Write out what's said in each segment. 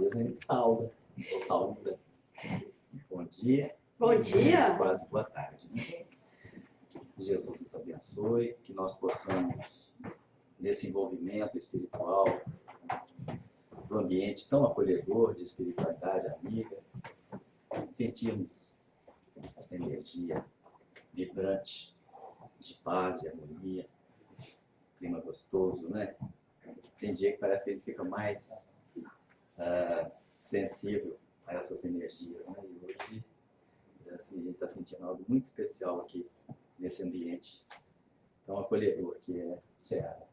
vezes a gente sauda, ou saúda. Bom dia. Bom dia. Quase boa tarde, né? Jesus nos abençoe, que nós possamos, nesse envolvimento espiritual, no ambiente tão acolhedor de espiritualidade amiga, sentirmos essa energia vibrante de paz, de harmonia, clima gostoso, né? Tem dia que parece que a gente fica mais sensível a essas energias, né? E hoje assim, a gente está sentindo algo muito especial aqui nesse ambiente tão acolhedor que é o Ceará.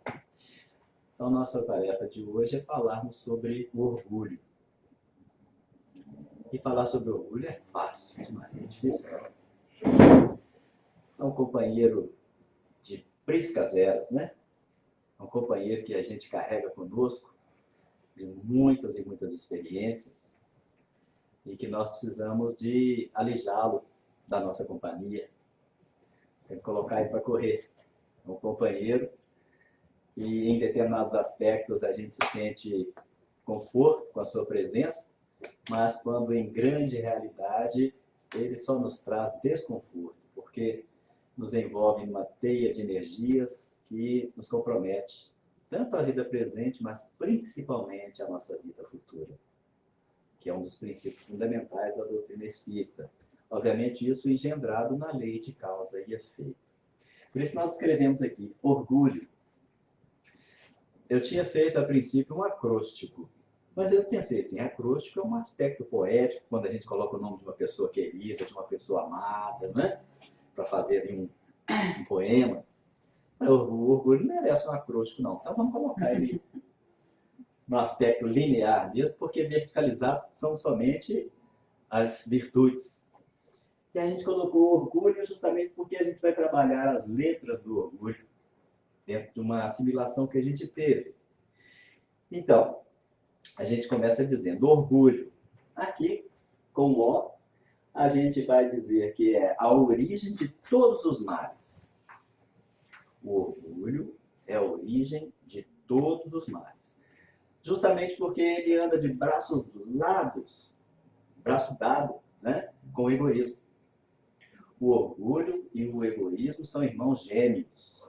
Então, nossa tarefa de hoje é falarmos sobre o orgulho. E falar sobre orgulho é fácil, demais, é difícil. É um companheiro de priscas eras, né? É um companheiro que a gente carrega conosco de muitas e muitas experiências e que nós precisamos de alijá-lo da nossa companhia. Tem que colocar ele para correr. É um companheiro e em determinados aspectos a gente sente conforto com a sua presença, mas quando em grande realidade ele só nos traz desconforto, porque nos envolve numa teia de energias que nos compromete tanto a vida presente, mas principalmente a nossa vida futura, que é um dos princípios fundamentais da doutrina espírita. Obviamente isso engendrado na lei de causa e efeito. Por isso nós escrevemos aqui, orgulho. Eu tinha feito a princípio um acróstico, mas eu pensei assim, acróstico é um aspecto poético, quando a gente coloca o nome de uma pessoa querida, de uma pessoa amada, né? Para fazer ali um poema. O orgulho não merece um acróstico, não. Então vamos colocar ele no aspecto linear mesmo, porque verticalizar são somente as virtudes. E a gente colocou orgulho justamente porque a gente vai trabalhar as letras do orgulho dentro de uma assimilação que a gente teve. Então, a gente começa dizendo orgulho. Aqui, com O, a gente vai dizer que é a origem de todos os males. O orgulho é a origem de todos os males. Justamente porque ele anda de braço dado, né, com o egoísmo. O orgulho e o egoísmo são irmãos gêmeos.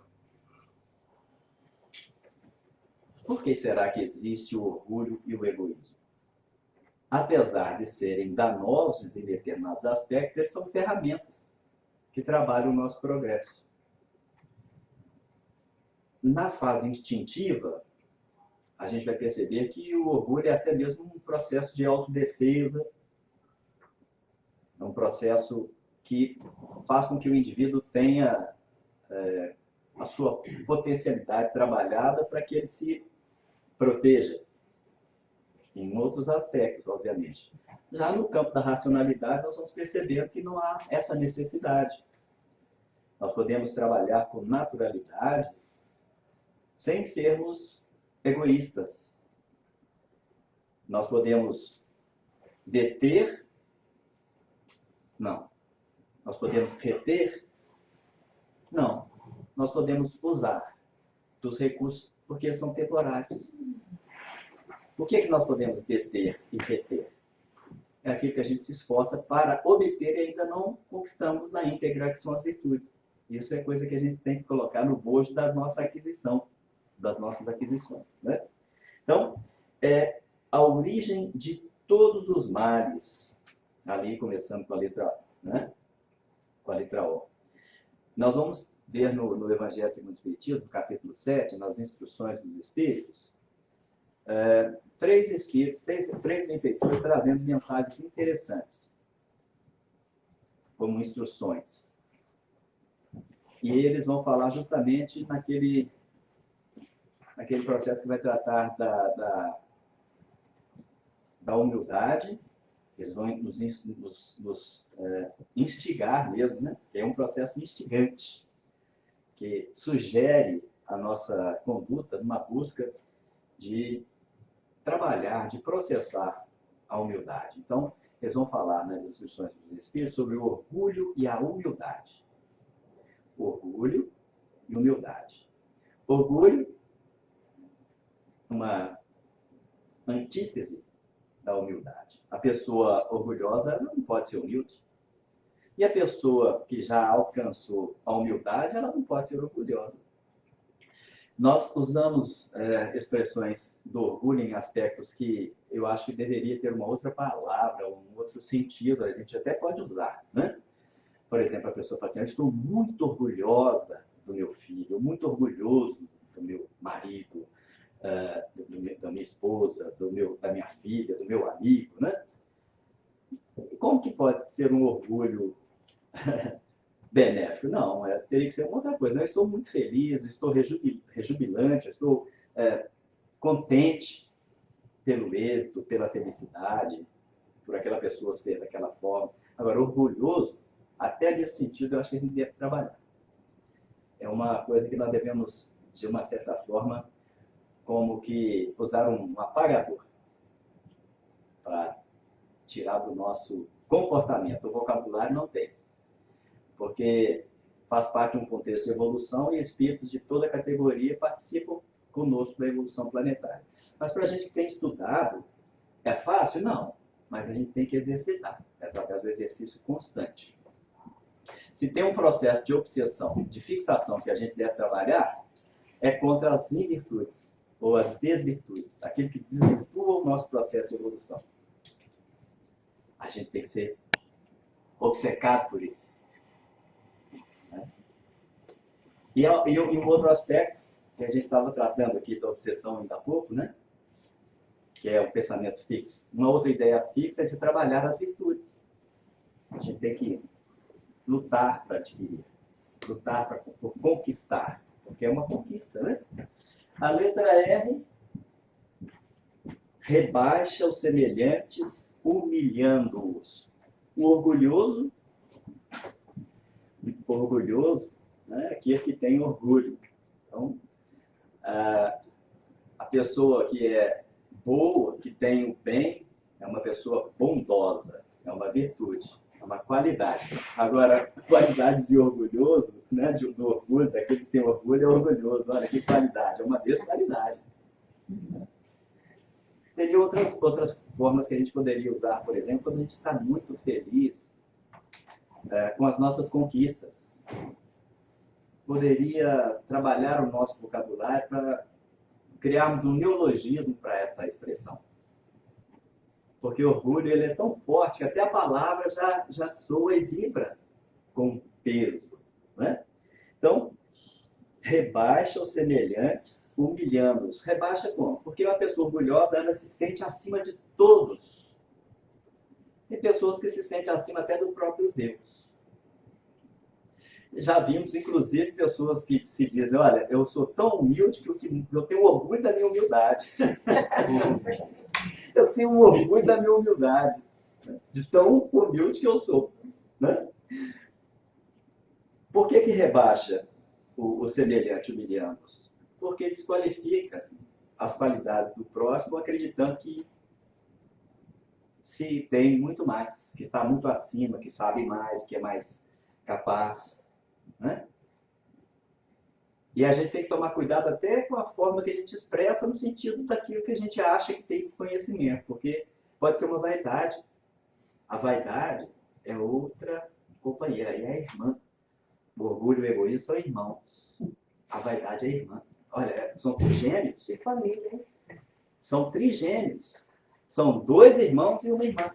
Por que será que existe o orgulho e o egoísmo? Apesar de serem danosos em determinados aspectos, eles são ferramentas que trabalham o nosso progresso. Na fase instintiva, a gente vai perceber que o orgulho é até mesmo um processo de autodefesa, é um processo que faz com que o indivíduo tenha a sua potencialidade trabalhada para que ele se proteja, em outros aspectos, obviamente. Já no campo da racionalidade, nós vamos perceber que não há essa necessidade. Nós podemos trabalhar com naturalidade, sem sermos egoístas. Nós podemos deter? Não. Nós podemos reter? Não. Nós podemos usar dos recursos porque são temporários. O que é que nós podemos deter e reter? É aquilo que a gente se esforça para obter e ainda não conquistamos na íntegra, que são as virtudes. Isso é coisa que a gente tem que colocar no bojo da nossa aquisição, das nossas aquisições, né? Então, é a origem de todos os males, ali começando com a letra O, né? Com a letra O. Nós vamos ver no Evangelho segundo o Espiritismo, no capítulo 7, nas instruções dos Espíritos, três espíritos, três benfeitores trazendo mensagens interessantes, como instruções. E eles vão falar justamente naquele processo que vai tratar da humildade. Eles vão nos instigar mesmo, né? Que é um processo instigante, que sugere a nossa conduta numa busca de trabalhar, de processar a humildade. Então, eles vão falar nas instruções dos Espíritos sobre o orgulho e a humildade. Orgulho e humildade. Orgulho, uma antítese da pessoa orgulhosa ela não pode ser humilde. E a pessoa que já alcançou a humildade, ela não pode ser orgulhosa. Nós usamos expressões do orgulho em aspectos que eu acho que deveria ter uma outra palavra, um outro sentido, a gente até pode usar, né? Por exemplo, a pessoa fala assim, eu estou muito orgulhosa do meu filho, muito orgulhoso do meu marido, da minha esposa, da minha filha, do meu amigo, né? Como que pode ser um orgulho benéfico? Não, teria que ser uma outra coisa. Eu estou muito feliz, estou rejubilante, estou contente pelo êxito, pela felicidade, por aquela pessoa ser daquela forma. Agora, orgulhoso, até nesse sentido, eu acho que a gente deve trabalhar. É uma coisa que nós devemos, de uma certa forma, como que usar um apagador para tirar do nosso comportamento. O vocabulário não tem, porque faz parte de um contexto de evolução e espíritos de toda categoria participam conosco da evolução planetária. Mas para a gente que tem estudado, é fácil? Não, mas a gente tem que exercitar, através do exercício constante. Se tem um processo de obsessão, de fixação que a gente deve trabalhar, é contra as invirtudes ou as desvirtudes, aquilo que desvirtua o nosso processo de evolução. A gente tem que ser obcecado por isso. Né? E um outro aspecto que a gente estava tratando aqui da obsessão ainda há pouco, né? Que é o pensamento fixo. Uma outra ideia fixa é de trabalhar as virtudes. A gente tem que lutar para adquirir, lutar por conquistar, porque é uma conquista, né? A letra R rebaixa os semelhantes, humilhando-os. O orgulhoso, né, aquele que tem orgulho. Então, a pessoa que é boa, que tem o bem, é uma pessoa bondosa, é uma virtude, é uma qualidade. Agora, a qualidade de orgulhoso, né, do orgulho, daquele que tem orgulho, é orgulhoso. Olha que qualidade, é uma desqualidade. Teria outras formas que a gente poderia usar, por exemplo, quando a gente está muito feliz com as nossas conquistas. Poderia trabalhar o nosso vocabulário para criarmos um neologismo para essa expressão. Porque o orgulho ele é tão forte que até a palavra já soa e vibra com peso. Né? Então, rebaixa os semelhantes, humilhando-os. Rebaixa como? Porque uma pessoa orgulhosa, ela se sente acima de todos. Tem pessoas que se sentem acima até do próprio Deus. Já vimos, inclusive, pessoas que se dizem, olha, eu sou tão humilde que eu tenho orgulho da minha humildade. Eu tenho orgulho da minha humildade. De tão humilde que eu sou. Né? Por que rebaixa o semelhante humilhando-os? Porque desqualifica as qualidades do próximo, acreditando que se tem muito mais, que está muito acima, que sabe mais, que é mais capaz. Né? E a gente tem que tomar cuidado até com a forma que a gente expressa no sentido daquilo que a gente acha que tem conhecimento, porque pode ser uma vaidade. A vaidade é outra companheira, aí é a irmã. O orgulho e o egoísmo são irmãos. A vaidade é irmã. Olha, são trigêmeos. De família, hein? São trigêmeos. São 2 irmãos e uma irmã.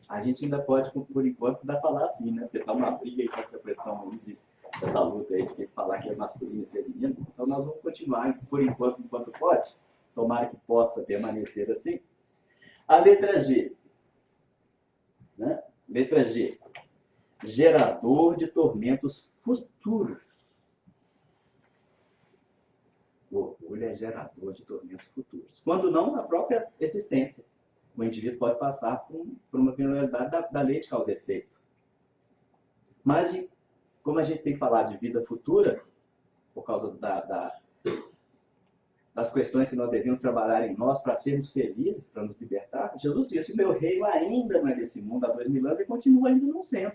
A gente ainda pode, por enquanto, dar falar assim, né? Porque está uma briga aí com essa questão aí essa luta aí de falar que é masculino e feminino. Então nós vamos continuar, por enquanto pode. Tomara que possa permanecer assim. A letra G. Né? Letra G. Gerador de tormentos futuros. O orgulho é gerador de tormentos futuros. Quando não, na própria existência. O indivíduo pode passar por uma finalidade da lei de causa e efeito. Mas, como a gente tem que falar de vida futura, por causa das questões que nós devemos trabalhar em nós para sermos felizes, para nos libertar, Jesus disse, o meu reino ainda não é desse mundo há 2000 anos e continua ainda não sendo.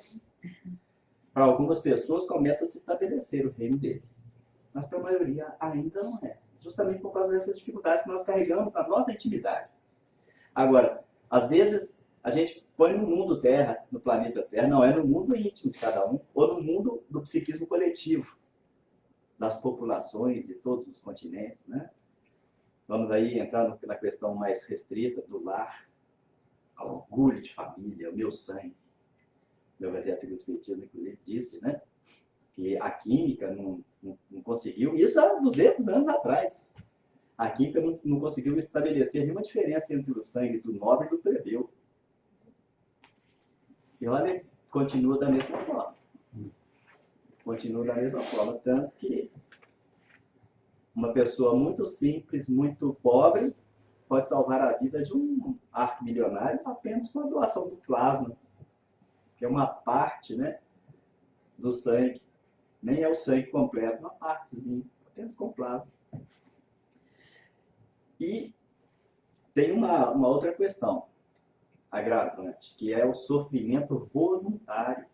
Para algumas pessoas começa a se estabelecer o reino dele. Mas para a maioria ainda não é. Justamente por causa dessas dificuldades que nós carregamos na nossa intimidade. Agora, Às vezes, a gente põe no mundo Terra, no planeta Terra, não, é no mundo íntimo de cada um, ou no mundo do psiquismo coletivo, das populações de todos os continentes, né? Vamos aí entrar na questão mais restrita do lar, ao orgulho de família, o meu sangue. Meu Evangelho Espiritismo, inclusive, disse, né, que a química não conseguiu, isso há 200 anos atrás, a química não conseguiu estabelecer nenhuma diferença entre o sangue do nobre e do plebeu. E olha, continua da mesma forma. Continua da mesma forma, tanto que uma pessoa muito simples, muito pobre, pode salvar a vida de um arquimilionário apenas com a doação do plasma, que é uma parte, né, do sangue. Nem é o sangue completo, uma partezinha, apenas com plasma. E tem uma outra questão agravante, que é o sofrimento voluntário.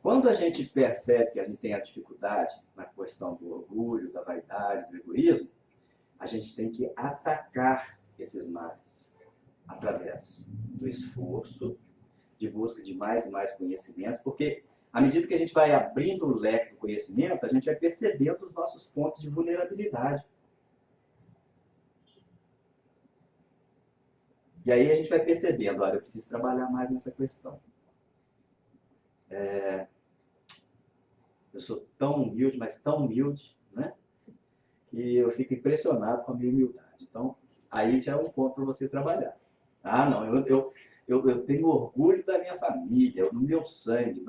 Quando a gente percebe que a gente tem a dificuldade na questão do orgulho, da vaidade, do egoísmo, a gente tem que atacar esses males através do esforço, de busca de mais e mais conhecimentos, porque à medida que a gente vai abrindo o leque do conhecimento, a gente vai percebendo os nossos pontos de vulnerabilidade. E aí a gente vai percebendo, olha, eu preciso trabalhar mais nessa questão. Eu sou tão humilde, mas tão humilde, né? Que eu fico impressionado com a minha humildade. Então, aí já é um ponto para você trabalhar. Ah, não, eu tenho orgulho da minha família, do meu sangue,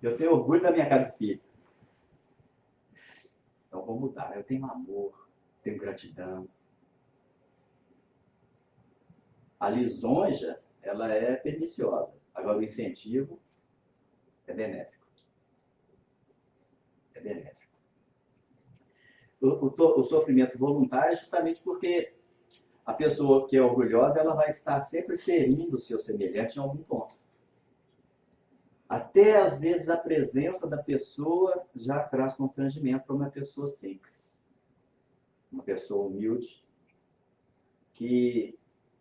eu tenho orgulho da minha casa espírita. Então, vou mudar. Eu tenho amor, tenho gratidão. A lisonja, ela é perniciosa. Agora, o incentivo é benéfico. É benéfico. O sofrimento voluntário é justamente porque a pessoa que é orgulhosa, ela vai estar sempre ferindo o seu semelhante em algum ponto. Até, às vezes, a presença da pessoa já traz constrangimento para uma pessoa simples. Uma pessoa humilde, que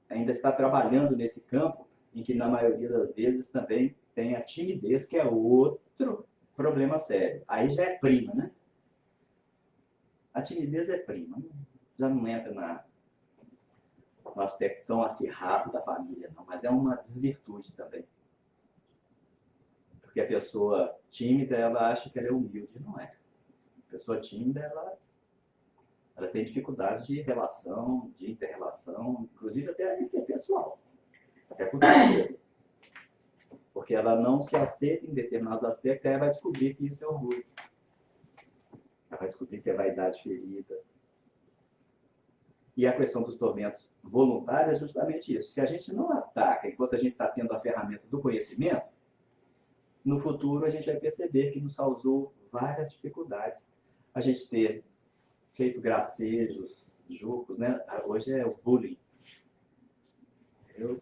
ainda está trabalhando nesse campo, em que, na maioria das vezes, também tem a timidez, que é outro problema sério. Aí já é prima, né? A timidez é prima. Já não entra no aspecto tão acirrado da família, não. Mas é uma desvirtude também. Porque a pessoa tímida, ela acha que ela é humilde. Não é. A pessoa tímida, ela tem dificuldade de relação, de inter-relação, inclusive até interpessoal. Até com você. Porque ela não se aceita em determinados aspectos, aí ela vai descobrir que isso é orgulho. Ela vai descobrir que é vaidade ferida. E a questão dos tormentos voluntários é justamente isso. Se a gente não ataca enquanto a gente está tendo a ferramenta do conhecimento, no futuro a gente vai perceber que nos causou várias dificuldades. A gente ter feito gracejos, jocos, né? Hoje é o bullying. Eu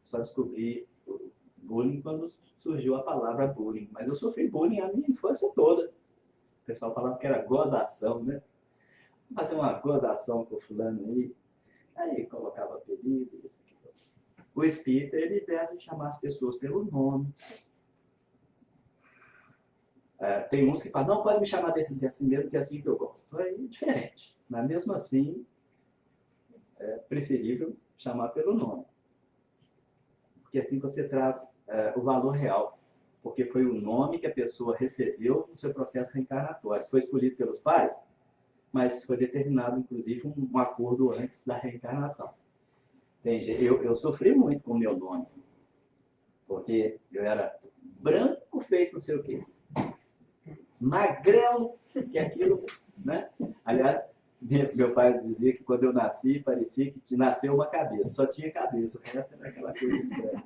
só descobri o bullying quando surgiu a palavra bullying, mas eu sofri bullying a minha infância toda. O pessoal falava que era gozação, né? Vou fazer uma gozação com o fulano aí colocava apelido, isso aqui. O espírita, ele deve chamar as pessoas pelo nome. Tem uns que falam, não, pode me chamar de assim mesmo, que é assim que eu gosto. É diferente. Mas mesmo assim, é preferível chamar pelo nome. Porque assim você traz o valor real. Porque foi o nome que a pessoa recebeu no seu processo reencarnatório. Foi escolhido pelos pais, mas foi determinado, inclusive, um acordo antes da reencarnação. Eu sofri muito com o meu nome. Porque eu era branco feito não sei o quê. Magrelo, que aquilo, né? Aliás, meu pai dizia que quando eu nasci, parecia que nasceu uma cabeça, só tinha cabeça, o resto era aquela coisa estranha.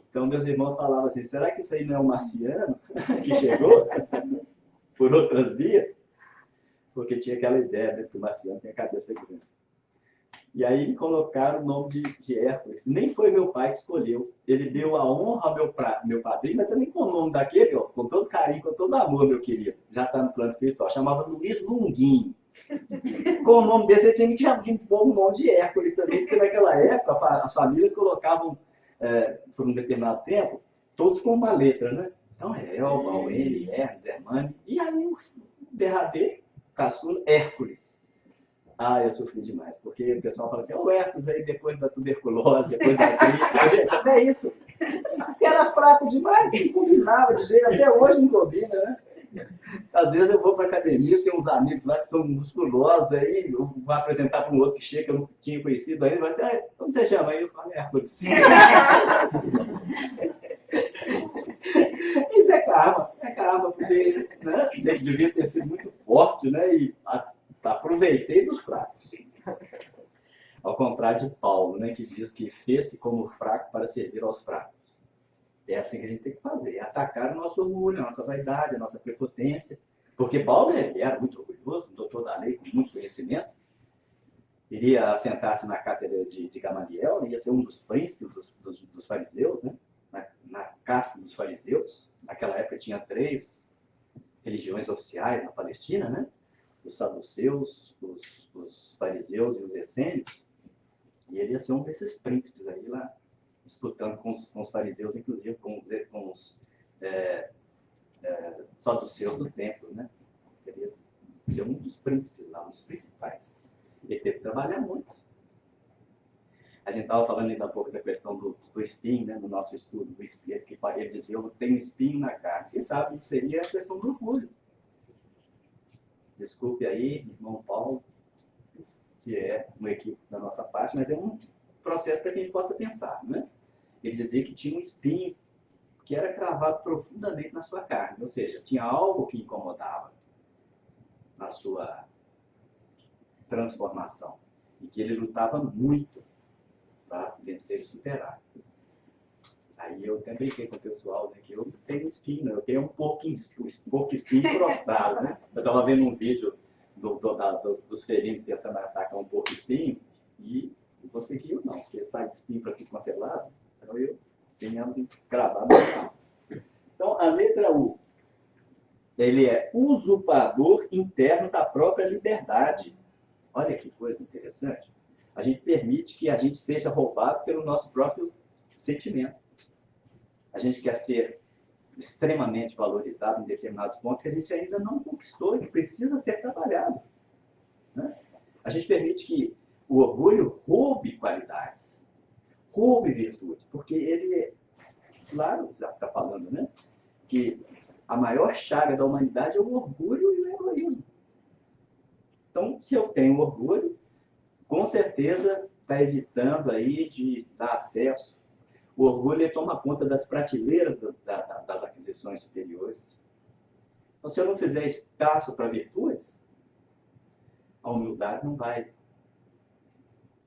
Então, meus irmãos falavam assim, será que isso aí não é um marciano que chegou por outras vias? Porque tinha aquela ideia, né, que o marciano tem a cabeça grande. E aí me colocaram o nome de Hércules. Nem foi meu pai que escolheu. Ele deu a honra ao meu padrinho, mas também com o nome daquele, ó, com todo carinho, com todo amor, meu querido. Já está no plano espiritual. Chamava Luiz Lunguinho. Com o nome desse, você tinha que pôr o nome de Hércules também, porque naquela época as famílias colocavam, por um determinado tempo, todos com uma letra, né? Então é Elba, Auene, Hermes, Hermane, e aí o derradeiro, caçula, Hércules. Ah, eu sofri demais, porque o pessoal fala assim, o Hércules aí depois da tuberculose, depois da gripe. Gente, até isso. Era fraco demais, não combinava de jeito, até hoje não combina, né? Às vezes eu vou para academia, tem uns amigos lá que são musculosos, aí eu vou apresentar para um outro que chega, que eu não tinha conhecido ainda, vai dizer, como você chama? Aí eu falo, Hércules. Isso é karma, porque né, ele devia ter sido muito forte, né? E aproveitei dos fracos. Ao contrário de Paulo, né, que diz que fez-se como fraco para servir aos fracos. É assim que a gente tem que fazer, é atacar o nosso orgulho, a nossa vaidade, a nossa prepotência. Porque Paulo ele era muito orgulhoso, um doutor da lei com muito conhecimento. Iria assentar-se na cátedra de Gamaliel, ia ser um dos príncipes dos fariseus, né? na casta dos fariseus. Naquela época tinha 3 religiões oficiais na Palestina, né? Os saduceus, os fariseus e os essênios. E ele ia ser um desses príncipes aí lá, disputando com os fariseus, inclusive com os saduceus do templo, né? Ele ia ser um dos príncipes lá, um dos principais. Ele teve que trabalhar muito. A gente estava falando ainda há pouco da questão do espinho, né, no nosso estudo, do espinho, que ele dizia, eu tenho espinho na carne. Quem sabe seria a questão do orgulho. Desculpe aí, irmão Paulo, se é um equívoco da nossa parte, mas é um processo para que a gente possa pensar, né? Ele dizia que tinha um espinho que era cravado profundamente na sua carne, ou seja, tinha algo que incomodava na sua transformação e que ele lutava muito para vencer e superar. Aí eu até brinquei com o pessoal, né, que eu tenho espinho, eu tenho um pouco espinho prostrado, né? Eu estava vendo um vídeo dos felinos tentando atacar um porco espinho e não conseguiu não, porque sai de espinho para tudo quanto é lado, então eu tenho gravado. Então a letra U, ele é usurpador interno da própria liberdade. Olha que coisa interessante. A gente permite que a gente seja roubado pelo nosso próprio sentimento. A gente quer ser extremamente valorizado em determinados pontos que a gente ainda não conquistou e que precisa ser trabalhado. Né? A gente permite que o orgulho roube qualidades, roube virtudes, porque ele, claro, já está falando, né, que a maior chaga da humanidade é o orgulho e o egoísmo. Então, se eu tenho orgulho, com certeza está evitando aí de dar acesso. O orgulho ele toma conta das prateleiras das aquisições superiores. Então, se eu não fizer espaço para virtudes, a humildade não vai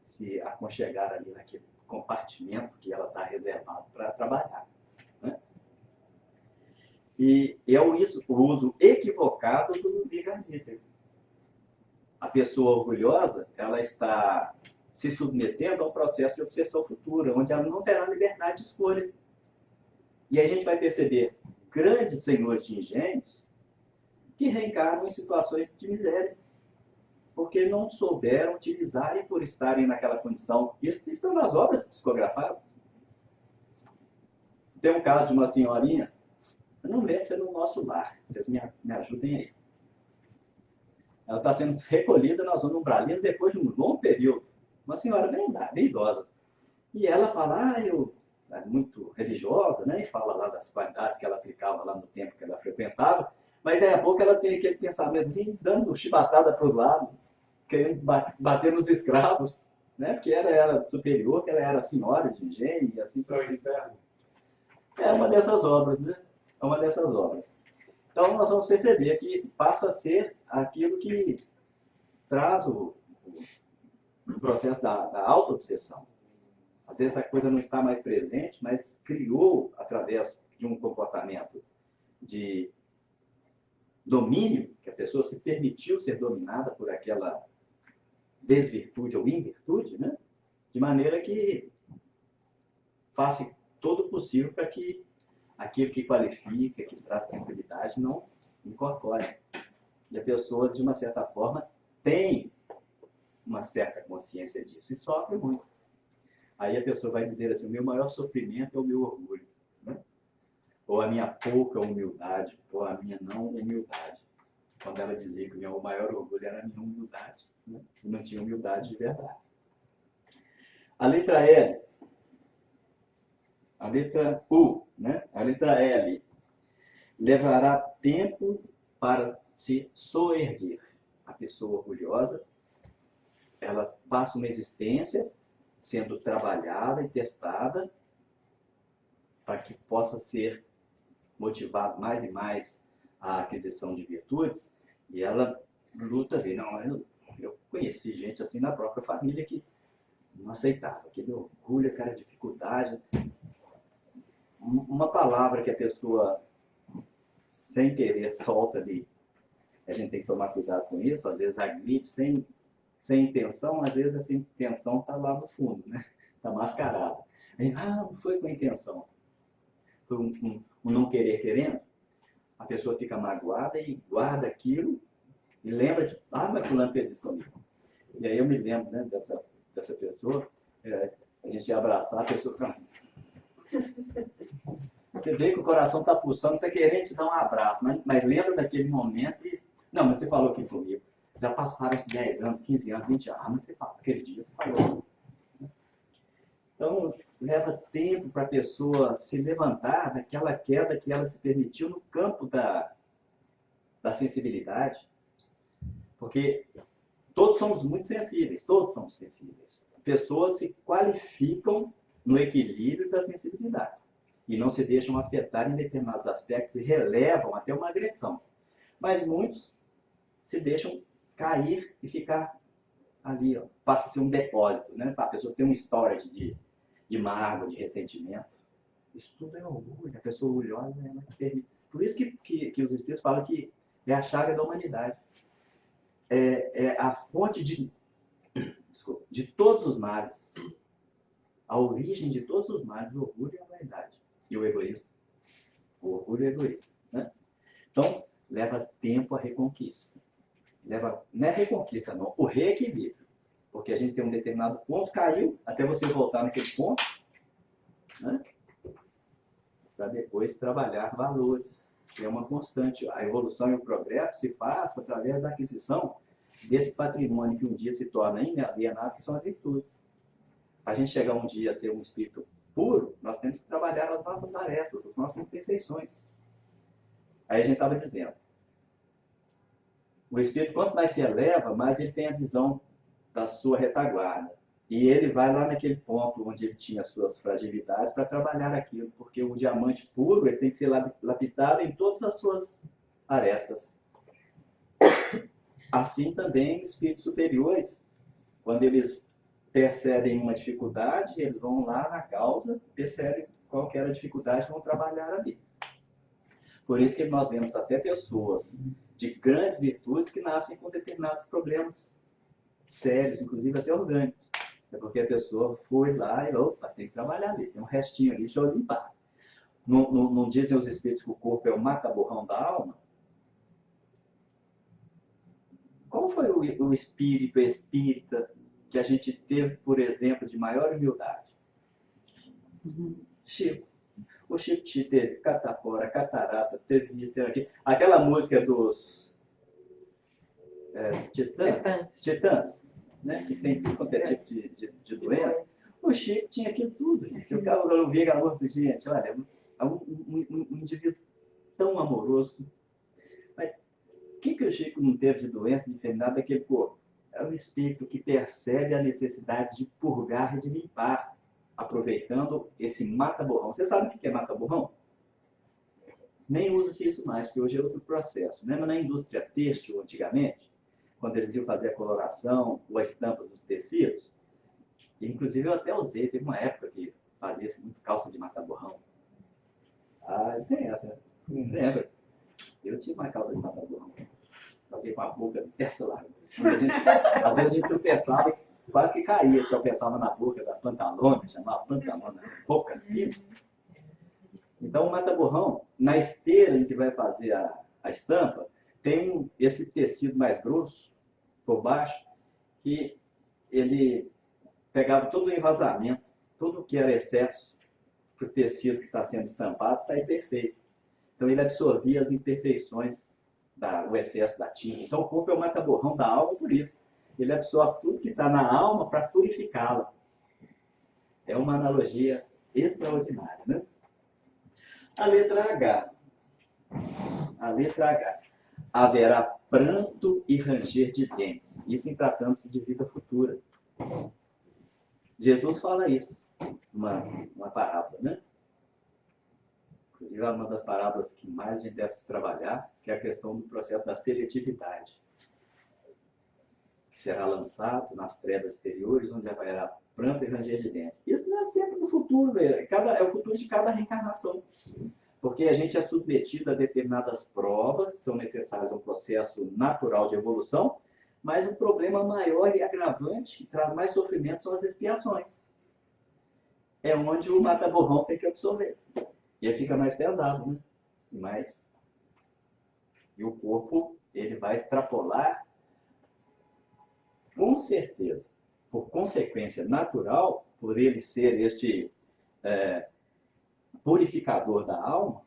se aconchegar ali naquele compartimento que ela está reservado para trabalhar. Né? E é o uso equivocado do livre-arbítrio. A pessoa orgulhosa, ela está se submetendo a um processo de obsessão futura, onde ela não terá liberdade de escolha. E aí a gente vai perceber grandes senhores de engenhos que reencarnam em situações de miséria, porque não souberam utilizar e por estarem naquela condição. Isso estão nas obras psicografadas. Tem um caso de uma senhorinha, eu não lembro se é no nosso lar, vocês me ajudem aí. Ela está sendo recolhida na zona umbralina depois de um longo período. Uma senhora bem idosa. E ela fala, eu é muito religiosa, né? E fala lá das qualidades que ela aplicava lá no tempo que ela frequentava. Mas daí a pouco ela tem aquele pensamentozinho dando chibatada para os lados, querendo bater nos escravos, né? Porque ela era superior, que ela era senhora de engenho e assim. Seu inferno. É uma dessas obras, né? É uma dessas obras. Então nós vamos perceber que passa a ser aquilo que traz o processo da auto-obsessão. Às vezes a coisa não está mais presente, mas criou, através de um comportamento de domínio, que a pessoa se permitiu ser dominada por aquela desvirtude ou invirtude, né? De maneira que faça todo o possível para que aquilo que qualifica, que traz tranquilidade, não incorpore. E a pessoa, de uma certa forma, tem uma certa consciência disso e sofre muito. Aí a pessoa vai dizer assim, o meu maior sofrimento é o meu orgulho, né? Ou a minha pouca humildade, ou a minha não humildade. Quando ela dizia que o meu maior orgulho era a minha humildade, né? E não tinha humildade de verdade. A letra L, a letra U, né? A letra L, levará tempo para se soerguer. A pessoa orgulhosa, ela passa uma existência sendo trabalhada e testada para que possa ser motivado mais e mais a aquisição de virtudes, e ela luta ali. Não, eu conheci gente assim na própria família que não aceitava, aquele orgulho, aquela dificuldade. Uma palavra que a pessoa, sem querer, solta ali, a gente tem que tomar cuidado com isso, às vezes admite sem intenção, às vezes essa intenção está lá no fundo, né? Está mascarada. Aí, não foi com intenção. Foi um não querer querendo. A pessoa fica magoada e guarda aquilo e lembra de, mas fulano fez isso comigo. E aí eu me lembro, né, dessa pessoa, a gente ia abraçar, a pessoa fica... Você vê que o coração está pulsando, está querendo te dar um abraço, mas lembra daquele momento e... Não, mas você falou aqui comigo. Já passaram esses 10 anos, 15 anos, 20 anos, mas você falou, aquele dia você falou. Então, leva tempo para a pessoa se levantar daquela queda que ela se permitiu no campo da sensibilidade. Porque todos somos muito sensíveis, todos somos sensíveis. Pessoas se qualificam no equilíbrio da sensibilidade e não se deixam afetar em determinados aspectos e relevam até uma agressão. Mas muitos se deixam cair e ficar ali, ó, passa a ser um depósito, né? A pessoa tem um storage de mágoa, de ressentimento. Isso tudo é orgulho, a pessoa orgulhosa, ela permite. Por isso que os espíritos falam que é a chaga da humanidade. É a fonte de todos os males. A origem de todos os males, o orgulho e a vaidade. E o egoísmo. O orgulho e o egoísmo. Né? Então, leva tempo a reconquista. Não é reconquista, não. O reequilíbrio. Porque a gente tem um determinado ponto, caiu, até você voltar naquele ponto, né? Para depois trabalhar valores. Que é uma constante. A evolução e o progresso se passa através da aquisição desse patrimônio que um dia se torna inalienável, que são as virtudes. Para a gente chegar um dia a ser um espírito puro, nós temos que trabalhar as nossas arestas, as nossas imperfeições. Aí a gente estava dizendo, o espírito, quanto mais se eleva, mais ele tem a visão da sua retaguarda. E ele vai lá naquele ponto onde ele tinha as suas fragilidades para trabalhar aquilo, porque o diamante puro ele tem que ser lapidado em todas as suas arestas. Assim também espíritos superiores, quando eles percebem uma dificuldade, eles vão lá na causa, percebem qual que era a dificuldade e vão trabalhar ali. Por isso que nós vemos até pessoas de grandes virtudes que nascem com determinados problemas sérios, inclusive até orgânicos. É porque a pessoa foi lá e, opa, tem que trabalhar ali, tem um restinho ali, deixa eu limpar. Não dizem os espíritos que o corpo é o mata-borrão da alma? Qual foi o espírito espírita que a gente teve, por exemplo, de maior humildade? Chico. O Chico teve catapora, catarata, teve isso, teve aquilo. Aquela música dos Titãs, né? Que tem tudo quanto é tipo de doença. O Chico tinha aquilo tudo, gente. O cara eu vi aquela música, gente, olha, é um indivíduo tão amoroso. Mas o que o Chico não teve de doença, de enfermidade daquele corpo? É um espírito que percebe a necessidade de purgar e de limpar, aproveitando esse mata-borrão. Você sabe o que é mata-borrão? Nem usa-se isso mais, porque hoje é outro processo. Lembra na indústria têxtil, antigamente, quando eles iam fazer a coloração ou a estampa dos tecidos? E, inclusive, eu até usei, teve uma época que fazia-se muito calça de mata-borrão. Tem essa. Lembra? Eu tinha uma calça de mata-borrão. Fazia com a boca dessa larga. Às vezes a gente tropeçava e quase que caía, tropeçava na boca da pantalona, chamava pantalona, boca assim. Então o mata-borrão, na esteira em que vai fazer a estampa, tem esse tecido mais grosso, por baixo, que ele pegava todo o envasamento, tudo que era excesso para o tecido que está sendo estampado sair perfeito. Então ele absorvia as imperfeições, o excesso da tinta. Então o corpo é o mata-borrão da alma por isso. Ele absorve tudo que está na alma para purificá-la. É uma analogia extraordinária, né? A letra H. A letra H. Haverá pranto e ranger de dentes. Isso em tratando-se de vida futura. Jesus fala isso, uma parábola, né? Inclusive, é uma das parábolas que mais a gente deve se trabalhar, que é a questão do processo da seletividade, que será lançado nas trevas exteriores, onde haverá pranto e ranger de dentes. Isso não é sempre no futuro, é o futuro de cada reencarnação. Porque a gente é submetido a determinadas provas que são necessárias a um processo natural de evolução, mas o problema maior e agravante, que traz mais sofrimento, são as expiações. É onde o mata-borrão tem que absorver. E aí fica mais pesado, né? E o corpo, ele vai extrapolar, com certeza, por consequência natural, por ele ser este purificador da alma,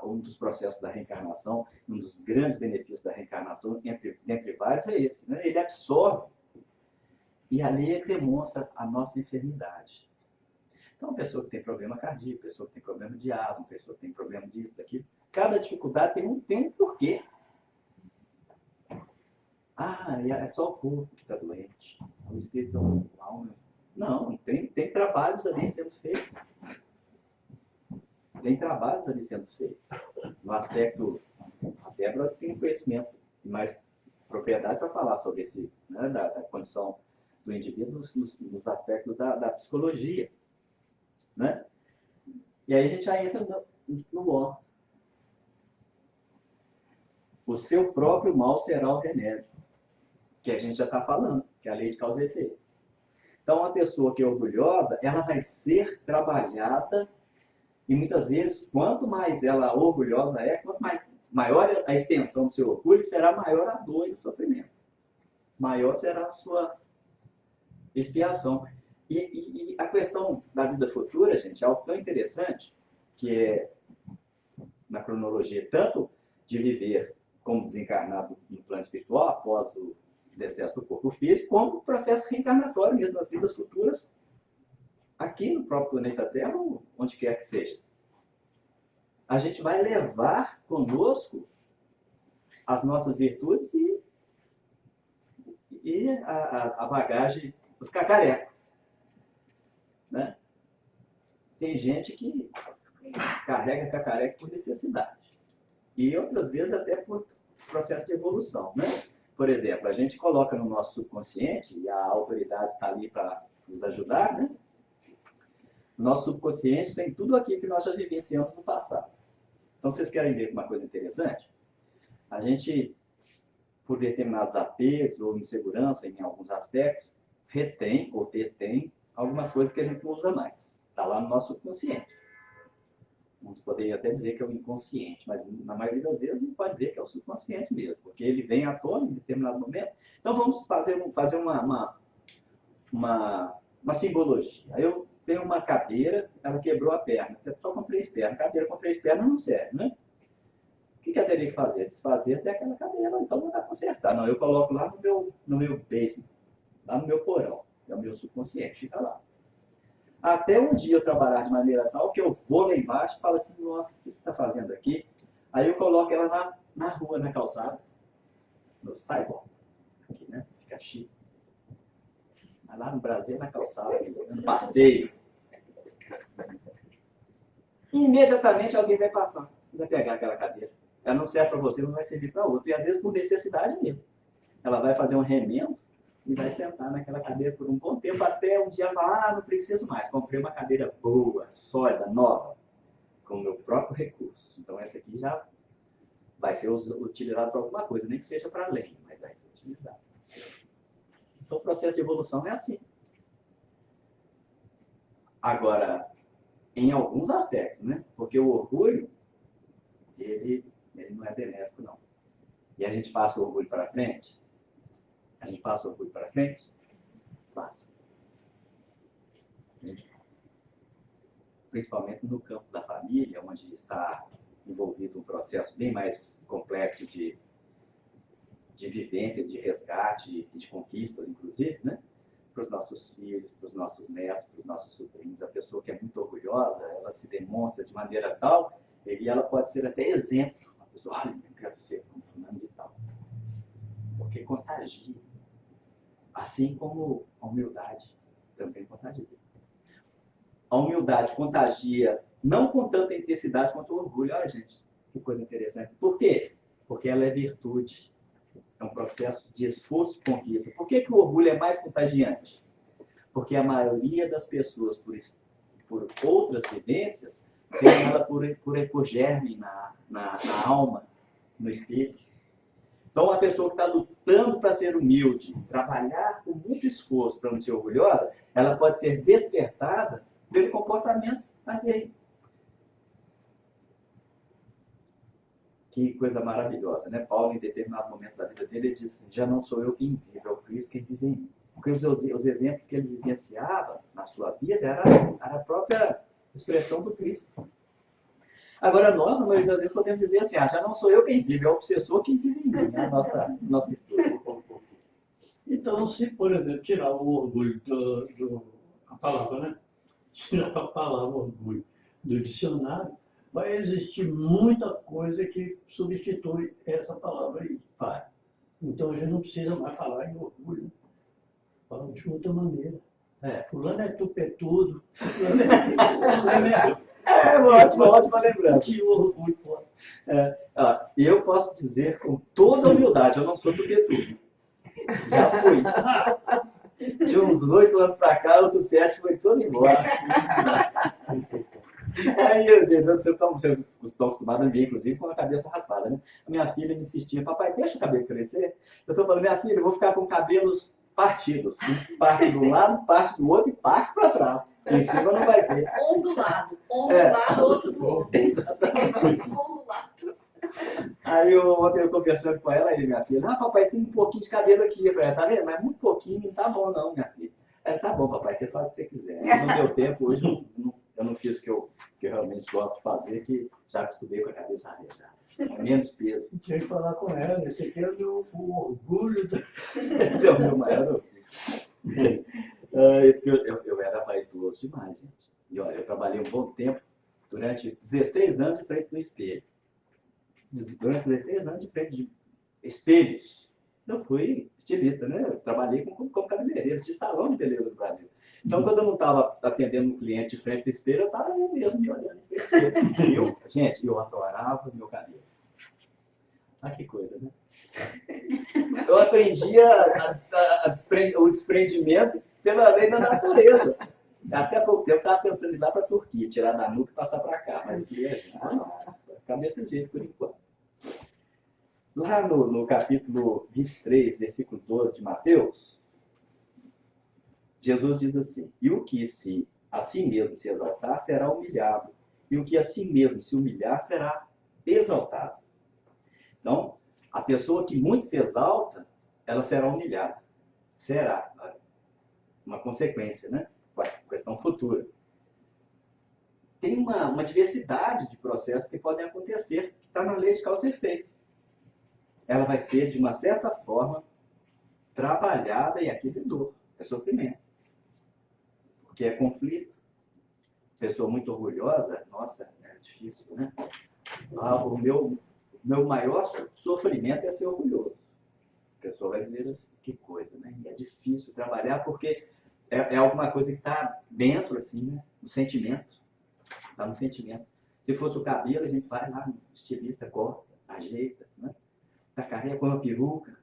um dos processos da reencarnação, um dos grandes benefícios da reencarnação, entre vários, é esse, né? Ele absorve e ali ele demonstra a nossa enfermidade. Então, pessoa que tem problema cardíaco, pessoa que tem problema de asma, pessoa que tem problema disso, daquilo, cada dificuldade tem um porquê. Ah, é só o corpo que está doente, o espírito não, a alma. Não, tem trabalhos ali sendo feitos. Tem trabalhos ali sendo feitos. No aspecto, a Débora tem conhecimento e mais propriedade para falar sobre esse, né, da condição do indivíduo nos aspectos da psicologia. Né? E aí a gente já entra no ó. O seu próprio mal será o remédio, que a gente já está falando, que é a lei de causa e efeito. Então, uma pessoa que é orgulhosa, ela vai ser trabalhada. E muitas vezes, quanto mais ela orgulhosa é, quanto maior a extensão do seu orgulho, será maior a dor e o sofrimento. Maior será a sua expiação. E a questão da vida futura, gente, é algo tão interessante, que é, na cronologia, tanto de viver como desencarnado no plano espiritual, após o decesso do corpo físico, como o processo reencarnatório mesmo nas vidas futuras, aqui no próprio planeta Terra, ou onde quer que seja. A gente vai levar conosco as nossas virtudes e a bagagem, os cacarecos. Né? Tem gente que carrega cacareco por necessidade. E outras vezes até por processo de evolução. Né? Por exemplo, a gente coloca no nosso subconsciente, e a autoridade está ali para nos ajudar, né? Nosso subconsciente tem tudo aquilo que nós já vivenciamos no passado. Então, vocês querem ver uma coisa interessante? A gente, por determinados apegos ou insegurança em alguns aspectos, retém ou detém algumas coisas que a gente não usa mais. Está lá no nosso subconsciente. Uns poderiam até dizer que é o inconsciente, mas na maioria das vezes a gente pode dizer que é o subconsciente mesmo, porque ele vem à tona em determinado momento. Então, vamos fazer uma simbologia. Eu tenho uma cadeira, ela quebrou a perna. Só com 3 pernas. Cadeira com 3 pernas não serve, né? O que eu teria que fazer? Desfazer até aquela cadeira, então não dá para consertar. Não, eu coloco lá no meu basement, lá no meu porão. É o meu subconsciente, fica lá. Até um dia eu trabalhar de maneira tal que eu vou lá embaixo e falo assim, nossa, o que você está fazendo aqui? Aí eu coloco ela na rua, na calçada, no sidewalk, aqui, né? Fica chique. Lá no Brasil, na calçada, no passeio. Imediatamente alguém vai passar, vai pegar aquela cadeira. Ela não serve para você, não vai servir para outro. E às vezes por necessidade mesmo. Ela vai fazer um remendo e vai sentar naquela cadeira por um bom tempo, até um dia ela fala, não preciso mais. Comprei uma cadeira boa, sólida, nova, com o meu próprio recurso. Então essa aqui já vai ser utilizada para alguma coisa, nem que seja para além, mas vai ser utilizada. Então o processo de evolução é assim. Agora, em alguns aspectos, né? Porque o orgulho, ele não é benéfico, não. E a gente passa o orgulho para frente, A gente passa o orgulho para frente? Passa. Principalmente no campo da família, onde está envolvido um processo bem mais complexo de vivência, de resgate e de conquistas, inclusive, né? Para os nossos filhos, para os nossos netos, para os nossos sobrinhos. A pessoa que é muito orgulhosa, ela se demonstra de maneira tal, e ela pode ser até exemplo. A pessoa, olha, eu quero ser como fulano de tal. Porque contagia. Assim como a humildade também contagia. A humildade contagia, não com tanta intensidade quanto o orgulho. Olha, gente, que coisa interessante. Por quê? Porque ela é virtude. É um processo de esforço e conquista. Por que o orgulho é mais contagiante? Porque a maioria das pessoas, por outras vivências, tem ela por germe na alma, no espírito. Então, a pessoa que está lutando para ser humilde, trabalhar com muito esforço para não ser orgulhosa, ela pode ser despertada pelo comportamento alheio. Que coisa maravilhosa, né? Paulo, em determinado momento da vida dele, ele disse: já não sou eu quem vive, é o Cristo quem vive em mim. Porque os exemplos que ele vivenciava na sua vida era a própria expressão do Cristo. Agora, nós, na maioria das vezes, podemos dizer assim: já não sou eu quem vive, é o obsessor quem vive em mim. É a nossa história. Então, se, por exemplo, tirar o orgulho a palavra, né? Tirar a palavra orgulho do dicionário, vai existir muita coisa que substitui essa palavra aí. Vai. Então, a gente não precisa mais falar em orgulho. Fala de outra maneira. Fulano é tupetudo. Fulano ótima lembrança. Que orgulho, pô. Eu posso dizer com toda humildade, eu não sou tupetudo. Já fui. De uns 8 anos para cá, o tupete foi todo embora. Aí, vocês estão acostumados a ver, inclusive, com a cabeça raspada, né? A minha filha me insistia: papai, deixa o cabelo crescer. Eu estou falando: minha filha, eu vou ficar com cabelos partidos. Parte de um lado, parte do outro e parte para trás. Em cima não vai ter. Um do lado, outro do outro. Aí ontem eu conversando com ela, e minha filha: papai, tem um pouquinho de cabelo aqui. Eu falei: tá vendo? Mas muito pouquinho, não tá bom não, minha filha. Tá bom, papai, você faz o que você quiser. Não deu tempo, hoje eu não fiz o que eu realmente gosto de fazer, que já acostumei com a cabeça arejada. Menos peso. Tinha que falar com ela, esse aqui é o orgulho. Esse é o meu maior orgulho. Eu era vaidoso demais, gente. E olha, eu trabalhei um bom tempo, durante 16 anos de frente no espelho. Durante 16 anos de frente de espelhos. Eu fui estilista, né? Eu trabalhei como cabeleireiro de salão de beleza do Brasil. Então, quando eu não estava atendendo um cliente de frente do espelho, eu estava eu mesmo me olhando no espelho. Eu adorava meu cabelo. Que coisa, né? Eu aprendi o desprendimento pela lei da natureza. Até pouco tempo eu estava pensando em ir lá para a Turquia, tirar da nuca e passar para cá. Mas eu queria, não, vai ficar desse jeito por enquanto. Lá no capítulo 23, versículo 12 de Mateus, Jesus diz assim: e o que a si mesmo se exaltar será humilhado, e o que a si mesmo se humilhar será exaltado. Então, a pessoa que muito se exalta, ela será humilhada. Será uma consequência, né? Questão futura. Tem uma diversidade de processos que podem acontecer, que está na lei de causa e efeito. Ela vai ser, de uma certa forma, trabalhada, e aqui tem dor, é sofrimento. Porque é conflito. Pessoa muito orgulhosa, nossa, é difícil, né? O meu maior sofrimento é ser orgulhoso. A pessoa vai dizer assim: que coisa, né? É difícil trabalhar porque é alguma coisa que está dentro, assim, né? No sentimento. Está no sentimento. Se fosse o cabelo, a gente vai lá no estilista, corta, ajeita, né? Da carreira, põe uma peruca.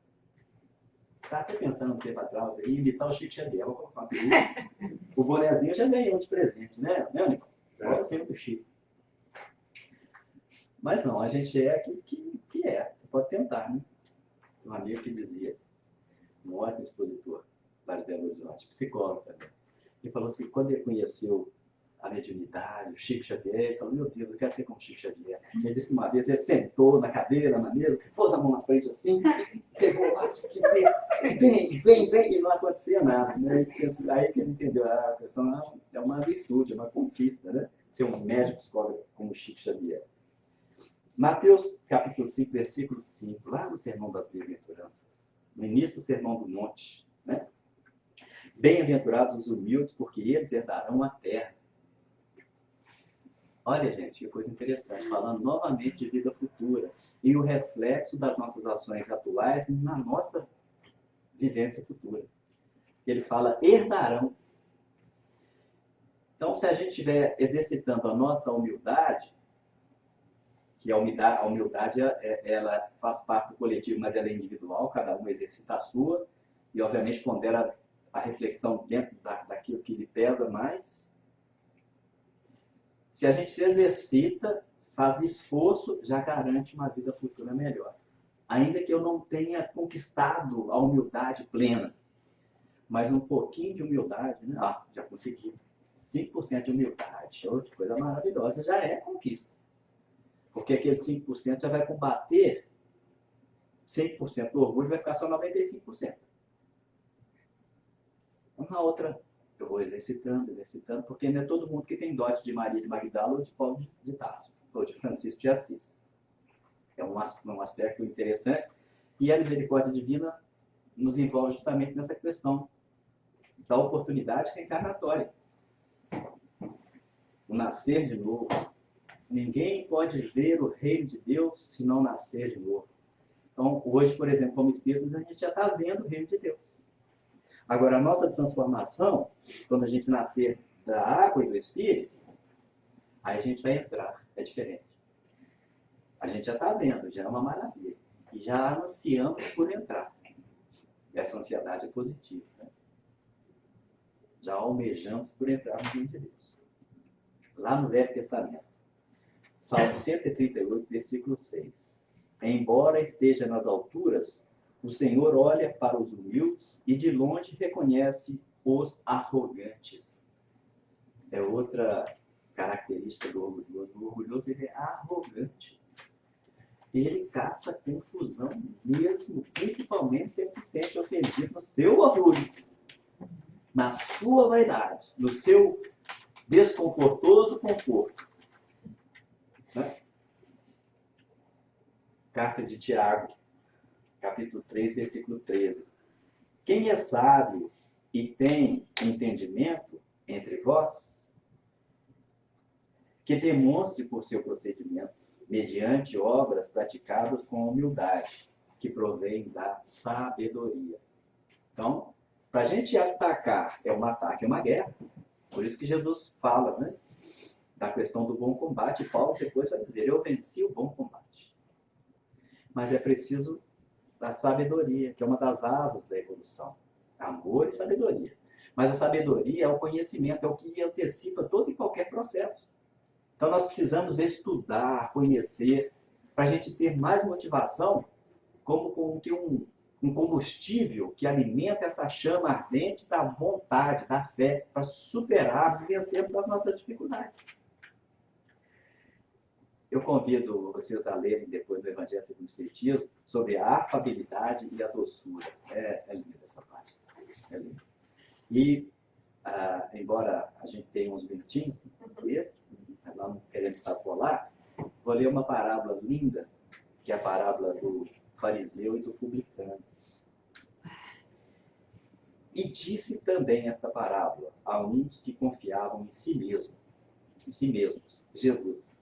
Estava até pensando um tempo atrás aí, imitar o Chico Xavier, vou colocar uma peruca. O bonezinho eu já ganhei de presente, né, Nico? Igual sempre o Chico. Mas não, a gente é aquilo que é. Você pode tentar, né? Tem um amigo que dizia, um ótimo expositor lá de Belo Horizonte, psicólogo também. Ele falou assim: quando ele conheceu a mediunidade, o Chico Xavier, ele falou, meu Deus, eu quero ser como o Chico Xavier. Ele disse que uma vez ele sentou na cadeira, na mesa, pôs a mão na frente assim, pegou lá, vem, e não acontecia nada. Né? Aí que ele entendeu, a questão é uma virtude, é uma conquista, né? Ser um médico psicólogo como o Chico Xavier. Mateus, capítulo 5, versículo 5, lá no Sermão das Bem-aventuranças, no início do Sermão do Monte, né? Bem-aventurados os humildes, porque eles herdarão a terra. Olha, gente, que coisa interessante, falando novamente de vida futura e o reflexo das nossas ações atuais na nossa vivência futura. Ele fala, herdarão. Então, se a gente estiver exercitando a nossa humildade, que a humildade ela faz parte do coletivo, mas ela é individual, cada um exercita a sua, e obviamente pondera a reflexão dentro daquilo que lhe pesa mais. Se a gente se exercita, faz esforço, já garante uma vida futura melhor. Ainda que eu não tenha conquistado a humildade plena, mas um pouquinho de humildade, né? Já consegui. 5% de humildade, outra coisa maravilhosa, já é conquista. Porque aquele 5% já vai combater 100% do orgulho, vai ficar só 95%. Uma outra, eu vou exercitando, porque não é todo mundo que tem dote de Maria de Magdala ou de Paulo de Tarso, ou de Francisco de Assis. É um aspecto interessante. E a misericórdia divina nos envolve justamente nessa questão da oportunidade reencarnatória. O nascer de novo. Ninguém pode ver o reino de Deus se não nascer de novo. Então, hoje, por exemplo, como espíritos, a gente já está vendo o reino de Deus. Agora, a nossa transformação, quando a gente nascer da água e do Espírito, aí a gente vai entrar, é diferente. A gente já está vendo, já é uma maravilha. E já ansiamos por entrar. Essa ansiedade é positiva. Né? Já almejamos por entrar no reino de Deus. Lá no Velho Testamento. Salmo 138, versículo 6. Embora esteja nas alturas, o Senhor olha para os humildes e de longe reconhece os arrogantes. É outra característica do orgulhoso. O orgulhoso, ele é arrogante. Ele caça confusão mesmo, principalmente se ele se sente ofendido no seu orgulho, na sua vaidade, no seu desconfortoso conforto. Né? Carta de Tiago, capítulo 3, versículo 13. Quem é sábio e tem entendimento entre vós, que demonstre por seu procedimento, mediante obras praticadas com humildade, que provém da sabedoria. Então, para a gente atacar, é um ataque, é uma guerra. Por isso que Jesus fala, né, da questão do bom combate. Paulo depois vai dizer, eu venci o bom combate. Mas é preciso da sabedoria, que é uma das asas da evolução. Amor e sabedoria. Mas a sabedoria é o conhecimento, é o que antecipa todo e qualquer processo. Então nós precisamos estudar, conhecer, para a gente ter mais motivação, como que um combustível que alimenta essa chama ardente da vontade, da fé, para superarmos e vencermos as nossas dificuldades. Eu convido vocês a lerem depois do Evangelho segundo o Espiritismo sobre a afabilidade e a doçura. É linda essa parte. É linda. E, embora a gente tenha uns minutinhos, nós não queremos extrapolar, vou ler uma parábola linda, que é a parábola do fariseu e do publicano. E disse também esta parábola a uns que confiavam em si mesmos, Jesus.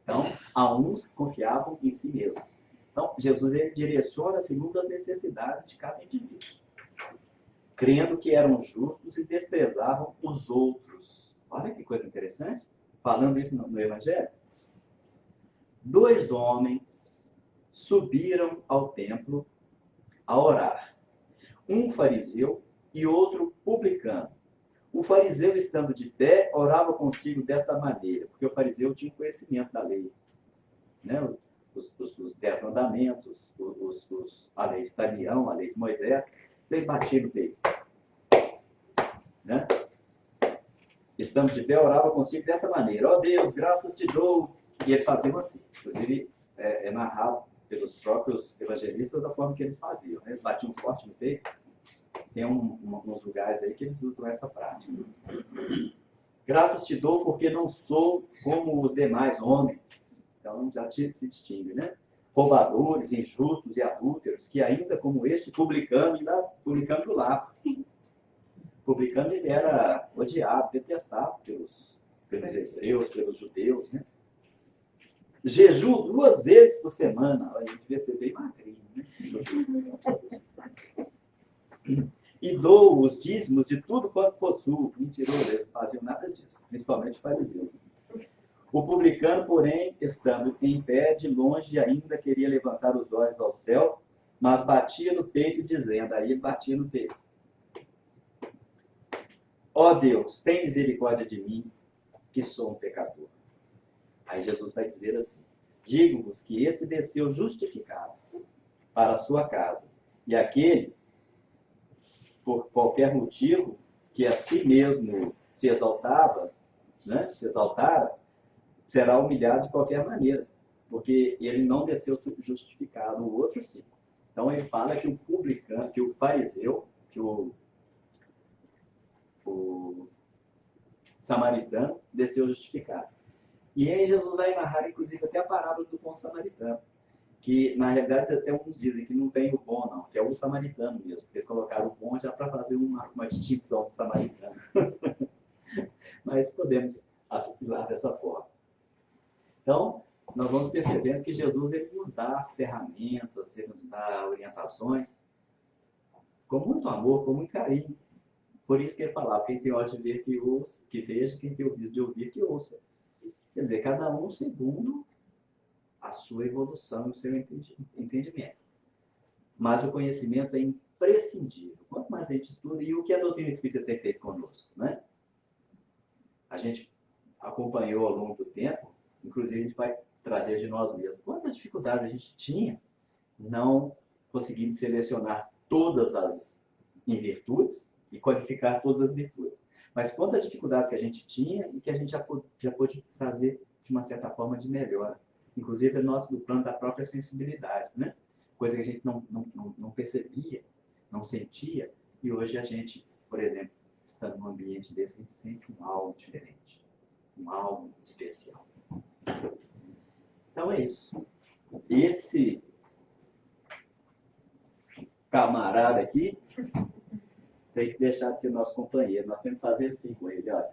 Então, há uns que confiavam em si mesmos. Então, Jesus ele direciona segundo as necessidades de cada indivíduo. Crendo que eram justos e desprezavam os outros. Olha que coisa interessante. Falando isso no Evangelho. 2 homens subiram ao templo a orar. Um fariseu e outro publicano. O fariseu, estando de pé, orava consigo desta maneira, porque o fariseu tinha conhecimento da lei, né? Os 10 mandamentos, a lei de Daniel, a lei de Moisés, ele batia no peito. Né? estando de pé, orava consigo dessa maneira: ó Deus, graças te dou. E eles faziam assim. Inclusive, é narrado pelos próprios evangelistas da forma que eles faziam. Né? Eles batiam forte no peito. Tem uns lugares aí que eles usam essa prática. Graças te dou porque não sou como os demais homens. Então já se distingue, né? Roubadores, injustos e adúlteros, que ainda como este publicano do lado. Publicano, ele era odiado, detestado pelos hebreus, pelos judeus, né? Jejum 2 vezes por semana. A gente devia ser bem magrinho, né? E dou os dízimos de tudo quanto possuo. Mentiroso, eles não faziam nada disso, principalmente o fariseu. O publicano, porém, estando em pé, de longe ainda queria levantar os olhos ao céu, mas batia no peito, dizendo, aí ele batia no peito: ó Deus, tem misericórdia de mim, que sou um pecador. Aí Jesus vai dizer assim: digo-vos que este desceu justificado para a sua casa, e aquele, por qualquer motivo, que a si mesmo se exaltava, né, se exaltara, será humilhado de qualquer maneira, porque ele não desceu justificado, o outro sim. Então ele fala que o publicano, que o fariseu, que o samaritano desceu justificado. E aí Jesus vai narrar, inclusive, até a parábola do bom samaritano, que na realidade até alguns dizem que não tem o bom não, que é o samaritano mesmo, porque eles colocaram o bom já para fazer uma distinção de samaritano. Mas podemos assimilar dessa forma. Então, nós vamos percebendo que Jesus ele nos dá ferramentas, ele nos dá orientações com muito amor, com muito carinho. Por isso que ele falava: quem tem olhos de ver, que ouça, que veja; quem tem ouvidos de ouvir, que ouça. Quer dizer, cada um segundo a sua evolução e o seu entendimento. Mas o conhecimento é imprescindível. Quanto mais a gente estuda, e o que a doutrina espírita tem feito conosco, né? A gente acompanhou ao longo do tempo, inclusive a gente vai trazer de nós mesmos quantas dificuldades a gente tinha, não conseguindo selecionar todas as virtudes e qualificar todas as virtudes. Mas quantas dificuldades que a gente tinha e que a gente já pôde trazer de uma certa forma de melhora. Inclusive no plano da própria sensibilidade, né? Coisa que a gente não percebia, não sentia, e hoje a gente, por exemplo, está num ambiente desse, a gente sente um algo diferente, um algo especial. Então é isso. Esse camarada aqui tem que deixar de ser nosso companheiro. Nós temos que fazer assim com ele, olha.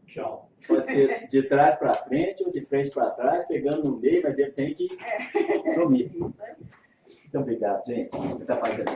Tchau. Pode ser de trás para frente ou de frente para trás, pegando no meio, mas ele tem que sumir. Muito obrigado, gente. Você está fazendo.